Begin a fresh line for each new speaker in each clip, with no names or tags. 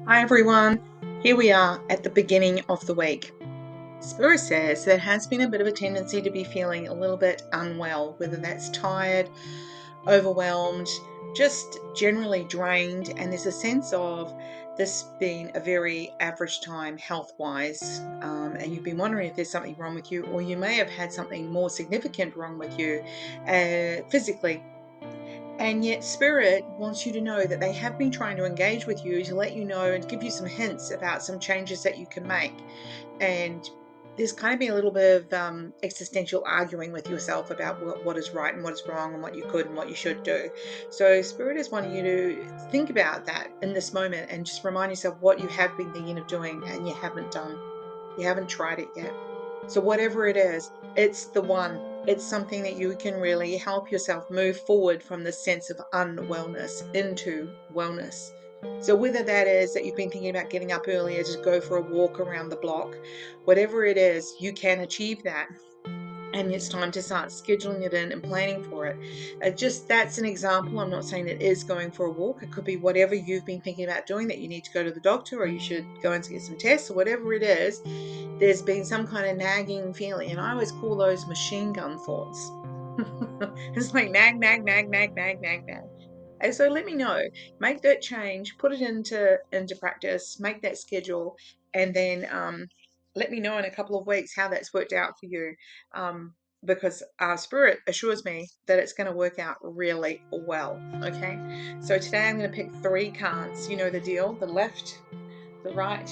Hi everyone, here we are at the beginning of the week. Spirit says there has been a bit of a tendency to be feeling a little bit unwell, whether that's tired, overwhelmed, just generally drained, and there's a sense of this being a very average time health-wise, and you've been wondering if there's something wrong with you, or you may have had something more significant wrong with you physically. And yet, Spirit wants you to know that they have been trying to engage with you to let you know and give you some hints about some changes that you can make. And there's kind of been a little bit of existential arguing with yourself about what is right and what is wrong and what you could and what you should do. So, Spirit is wanting you to think about that in this moment and just remind yourself what you have been thinking of doing and you haven't done. You haven't tried it yet. So, whatever it is, it's the one. It's something that you can really help yourself move forward from the sense of unwellness into wellness. So, whether that is that you've been thinking about getting up earlier to go for a walk around the block, whatever it is, you can achieve that. And it's time to start scheduling it in and planning for it. Just that's an example. I'm not saying it is going for a walk. It could be whatever you've been thinking about doing, that you need to go to the doctor or you should go and get some tests or whatever it is. There's been some kind of nagging feeling, and I always call those machine gun thoughts. It's like nag, nag, nag, nag, nag, nag, nag. And so let me know. Make that change, put it into practice, make that schedule, and then let me know in a couple of weeks how that's worked out for you. Because our spirit assures me that it's going to work out really well. Okay, so today I'm going to pick 3 cards. You know the deal: the left, the right,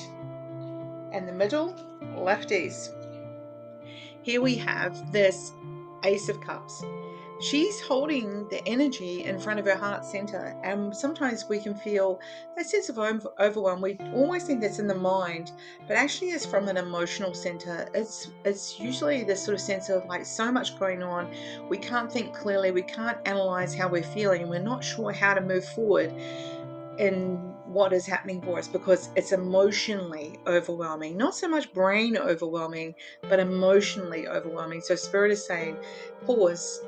and the middle. Lefties. Here we have this Ace of Cups. She's holding the energy in front of her heart center, and sometimes we can feel that sense of overwhelm. We almost think that's in the mind, but actually it's from an emotional center. It's usually this sort of sense of like so much going on, we can't think clearly, we can't analyze how we're feeling, we're not sure how to move forward in what is happening for us because it's emotionally overwhelming, not so much brain overwhelming, but emotionally overwhelming. So Spirit is saying, pause.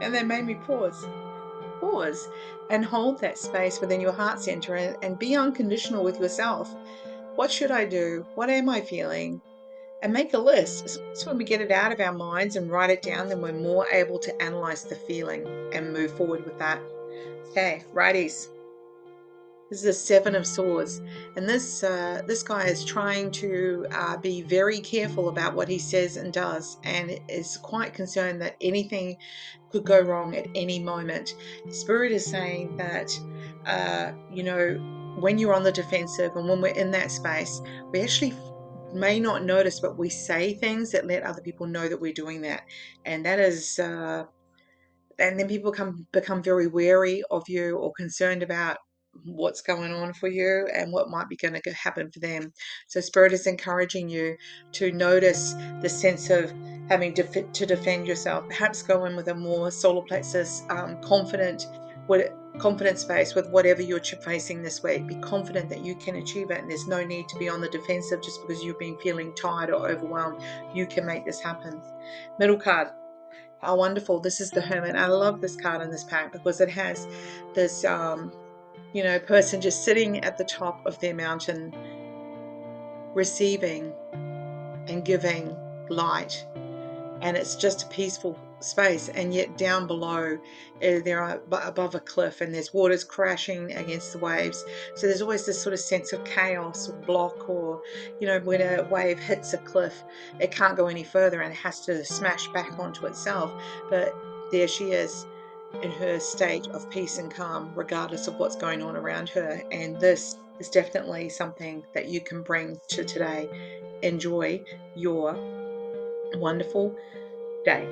And then made me pause and hold that space within your heart center and be unconditional with yourself. What should I do? What am I feeling? And make a list. So when we get it out of our minds and write it down, then we're more able to analyze the feeling and move forward with that. Okay, righties. This is a 7 of Swords, and this guy is trying to be very careful about what he says and does, and is quite concerned that anything could go wrong at any moment. Spirit is saying that when you're on the defensive and when we're in that space, we actually may not notice, but we say things that let other people know that we're doing that, and that is. And then people become very wary of you or concerned about what's going on for you and what might be going to happen for them. So Spirit is encouraging you to notice the sense of having to defend yourself. Perhaps go in with a more solar plexus confident space with whatever you're facing this week. Be confident that you can achieve it, and there's no need to be on the defensive just because you've been feeling tired or overwhelmed. You can make this happen. Middle card. How wonderful. This is the Hermit. I love this card in this pack because it has this, person just sitting at the top of their mountain, receiving and giving light. And it's just a peaceful space. And yet down below, there are above a cliff, and there's waters crashing against the waves. So there's always this sort of sense of chaos or block, or when a wave hits a cliff, it can't go any further and it has to smash back onto itself. But there she is in her state of peace and calm, regardless of what's going on around her. And this is definitely something that you can bring to today. Enjoy your wonderful day.